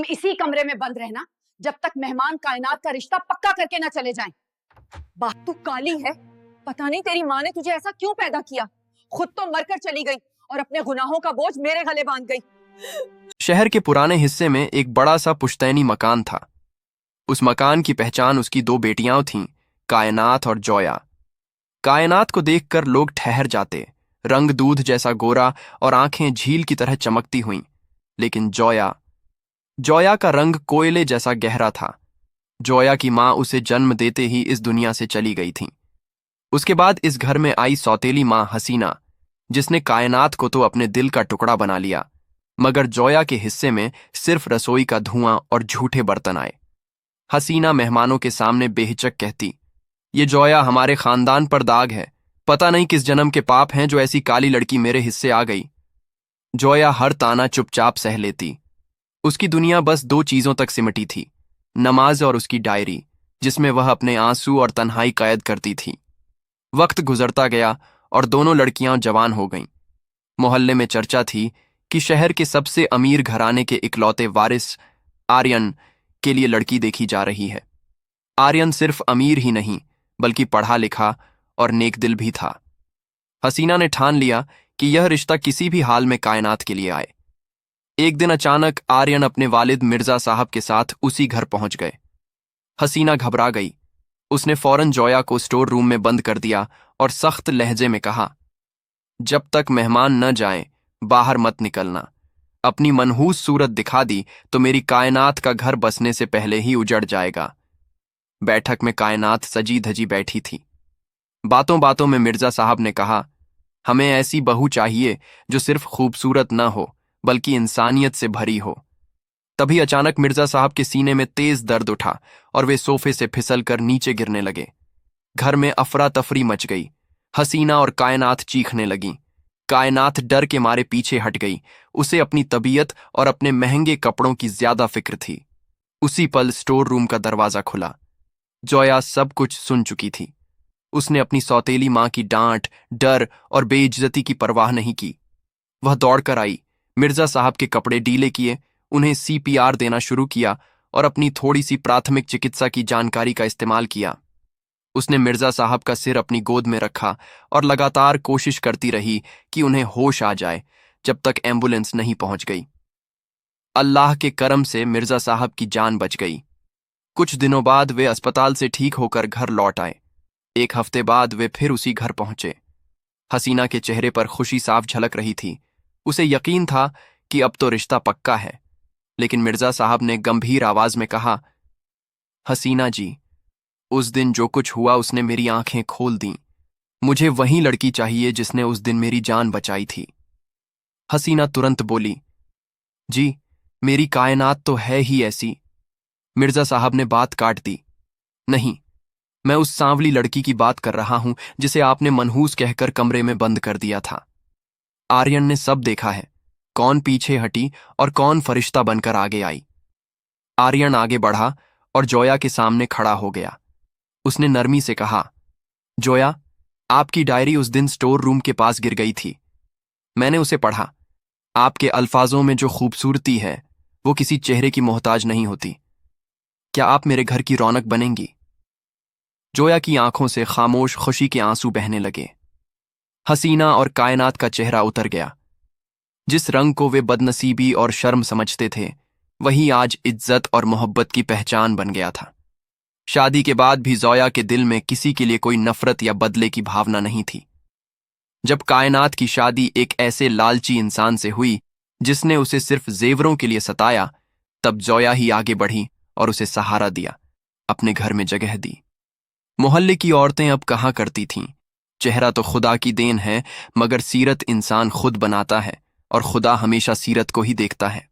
तुम इसी कमरे में बंद रहना जब तक मेहमान कायनात का रिश्ता पक्का करके ना चले जाएं। बात तो काली है। पता नहीं तेरी माँ ने तुझे ऐसा क्यों पैदा किया। खुद तो मरकर चली गई और अपने गुनाहों का बोझ मेरे गले बांध गई। शहर के पुराने हिस्से में एक बड़ा सा पुश्तैनी मकान था। उस मकान की पहचान उसकी दो बेटियां थीं, कायनात और जोया। कायनात को देखकर लोग ठहर जाते, रंग दूध जैसा गोरा और आंखें झील की तरह चमकती हुईं। लेकिन जोया जोया का रंग कोयले जैसा गहरा था। जोया की माँ उसे जन्म देते ही इस दुनिया से चली गई थी। उसके बाद इस घर में आई सौतेली माँ हसीना, जिसने कायनात को तो अपने दिल का टुकड़ा बना लिया, मगर जोया के हिस्से में सिर्फ रसोई का धुआं और झूठे बर्तन आए। हसीना मेहमानों के सामने बेहिचक कहती, ये जोया हमारे खानदान पर दाग है। पता नहीं किस जन्म के पाप हैं जो ऐसी काली लड़की मेरे हिस्से आ गई। जोया हर ताना चुपचाप सह लेती। उसकी दुनिया बस दो चीजों तक सिमटी थी, नमाज और उसकी डायरी, जिसमें वह अपने आंसू और तन्हाई कैद करती थी। वक्त गुजरता गया और दोनों लड़कियां जवान हो गईं। मोहल्ले में चर्चा थी कि शहर के सबसे अमीर घराने के इकलौते वारिस आर्यन के लिए लड़की देखी जा रही है। आर्यन सिर्फ अमीर ही नहीं बल्कि पढ़ा लिखा और नेक दिल भी था। हसीना ने ठान लिया कि यह रिश्ता किसी भी हाल में कायनात के लिए आए। एक दिन अचानक आर्यन अपने वालिद मिर्जा साहब के साथ उसी घर पहुंच गए। हसीना घबरा गई। उसने फौरन जोया को स्टोर रूम में बंद कर दिया और सख्त लहजे में कहा, जब तक मेहमान न जाएं, बाहर मत निकलना। अपनी मनहूस सूरत दिखा दी तो मेरी कायनात का घर बसने से पहले ही उजड़ जाएगा। बैठक में कायनात सजी धजी बैठी थी। बातों बातों में मिर्जा साहब ने कहा, हमें ऐसी बहू चाहिए जो सिर्फ खूबसूरत न हो बल्कि इंसानियत से भरी हो। तभी अचानक मिर्जा साहब के सीने में तेज दर्द उठा और वे सोफे से फिसलकर नीचे गिरने लगे। घर में अफरा तफरी मच गई। हसीना और कायनात चीखने लगीं। कायनात डर के मारे पीछे हट गई। उसे अपनी तबीयत और अपने महंगे कपड़ों की ज्यादा फिक्र थी। उसी पल स्टोर रूम का दरवाजा खुला। जोया सब कुछ सुन चुकी थी। उसने अपनी सौतेली माँ की डांट, डर और बेइज्जती की परवाह नहीं की। वह दौड़कर आई, मिर्जा साहब के कपड़े ढीले किए, उन्हें CPR देना शुरू किया और अपनी थोड़ी सी प्राथमिक चिकित्सा की जानकारी का इस्तेमाल किया। उसने मिर्जा साहब का सिर अपनी गोद में रखा और लगातार कोशिश करती रही कि उन्हें होश आ जाए, जब तक एम्बुलेंस नहीं पहुंच गई। अल्लाह के करम से मिर्जा साहब की जान बच गई। कुछ दिनों बाद वे अस्पताल से ठीक होकर घर लौट आए। एक हफ्ते बाद वे फिर उसी घर पहुंचे। हसीना के चेहरे पर खुशी साफ झलक रही थी। उसे यकीन था कि अब तो रिश्ता पक्का है। लेकिन मिर्जा साहब ने गंभीर आवाज में कहा, हसीना जी, उस दिन जो कुछ हुआ उसने मेरी आंखें खोल दी। मुझे वही लड़की चाहिए जिसने उस दिन मेरी जान बचाई थी। हसीना तुरंत बोली, जी, मेरी कायनात तो है ही ऐसी। मिर्जा साहब ने बात काट दी, नहीं, मैं उस सांवली लड़की की बात कर रहा हूं जिसे आपने मनहूस कहकर कमरे में बंद कर दिया था। आर्यन ने सब देखा है, कौन पीछे हटी और कौन फरिश्ता बनकर आगे आई। आर्यन आगे बढ़ा और जोया के सामने खड़ा हो गया। उसने नरमी से कहा, जोया, आपकी डायरी उस दिन स्टोर रूम के पास गिर गई थी। मैंने उसे पढ़ा। आपके अल्फाजों में जो खूबसूरती है वो किसी चेहरे की मोहताज नहीं होती। क्या आप मेरे घर की रौनक बनेंगी? जोया की आंखों से खामोश खुशी के आंसू बहने लगे। हसीना और कायनात का चेहरा उतर गया। जिस रंग को वे बदनसीबी और शर्म समझते थे, वही आज इज्जत और मोहब्बत की पहचान बन गया था। शादी के बाद भी जोया के दिल में किसी के लिए कोई नफरत या बदले की भावना नहीं थी। जब कायनात की शादी एक ऐसे लालची इंसान से हुई जिसने उसे सिर्फ जेवरों के लिए सताया, तब जोया ही आगे बढ़ी और उसे सहारा दिया, अपने घर में जगह दी। मोहल्ले की औरतें अब कहाँ करती थीं, चेहरा तो खुदा की देन है, मगर सीरत इंसान खुद बनाता है और खुदा हमेशा सीरत को ही देखता है।